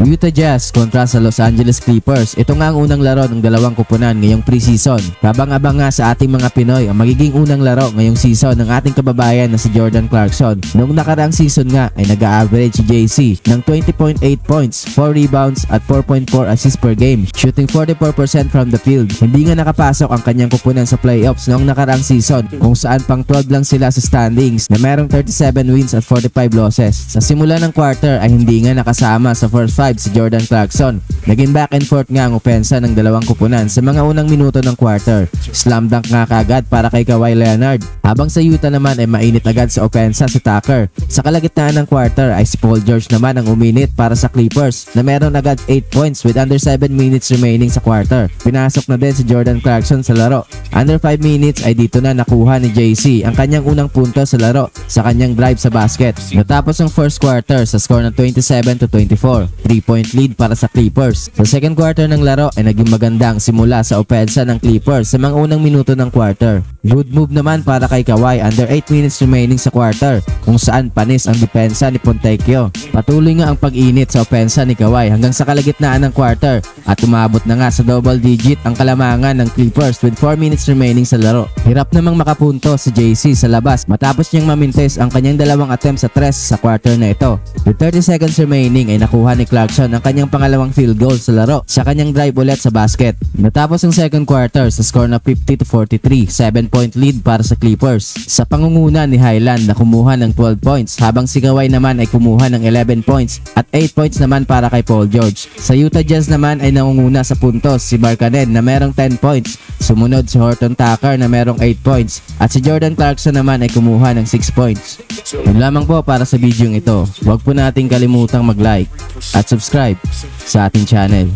Utah Jazz kontra sa Los Angeles Clippers. Ito nga ang unang laro ng dalawang kupunan ngayong preseason. Kabang-abang nga sa ating mga Pinoy ang magiging unang laro ngayong season ng ating kababayan na si Jordan Clarkson. Noong nakaraang season nga ay nag-a-average si JC ng 20.8 points, 4 rebounds at 4.4 assists per game, shooting 44% from the field. Hindi nga nakapasok ang kanyang kupunan sa playoffs noong nakaraang season kung saan pang 12 lang sila sa standings na merong 37 wins at 45 losses. Sa simula ng quarter ay hindi nga nakasama sa first 5 si Jordan Clarkson. Naging back and forth nga ang opensa ng dalawang kupunan sa mga unang minuto ng quarter. Slam dunk nga kaagad para kay Kawhi Leonard. Habang sa Utah naman ay mainit agad sa opensa si Tucker. Sa kalagitnaan ng quarter ay si Paul George naman ang uminit para sa Clippers na meron agad 8 points with under 7 minutes remaining sa quarter. Pinasok na din si Jordan Clarkson sa laro. Under 5 minutes ay dito na nakuha ni JC ang kanyang unang punto sa laro sa kanyang drive sa basket. Natapos ang first quarter sa score ng 27-24. 3-point lead para sa Clippers. Sa second quarter ng laro ay naging magandang simula sa opensa ng Clippers sa mga unang minuto ng quarter. Good move naman para kay Kawhi under 8 minutes remaining sa quarter kung saan panis ang depensa ni Fontecchio. Patuloy nga ang pag-init sa opensa ni Kawhi hanggang sa kalagitnaan ng quarter at umabot na nga sa double digit ang kalamangan ng Clippers with 4 minutes remaining sa laro. Hirap namang makapunto si JC sa labas matapos niyang mamintes ang kanyang dalawang attempt sa tres sa quarter na ito. With 30 seconds remaining ay nakuha ni Clarkson ang kanyang pangalawang field goal sa laro sa kanyang drive ulit sa basket. Natapos ang second quarter sa score na 50-43, 7-point lead para sa Clippers. Sa pangunguna ni Highland na kumuha ng 12 points habang si Kawhi naman ay kumuha ng 11 points at 8 points naman para kay Paul George. Sa Utah Jazz naman ay nangunguna sa puntos si Markkanen na merong 10 points. Sumunod si Horton Tucker na merong 8 points at si Jordan Clarkson naman ay kumuha ng 6 points. Yun lamang po para sa video ito. Huwag po nating kalimutang mag-like at subscribe sa ating channel.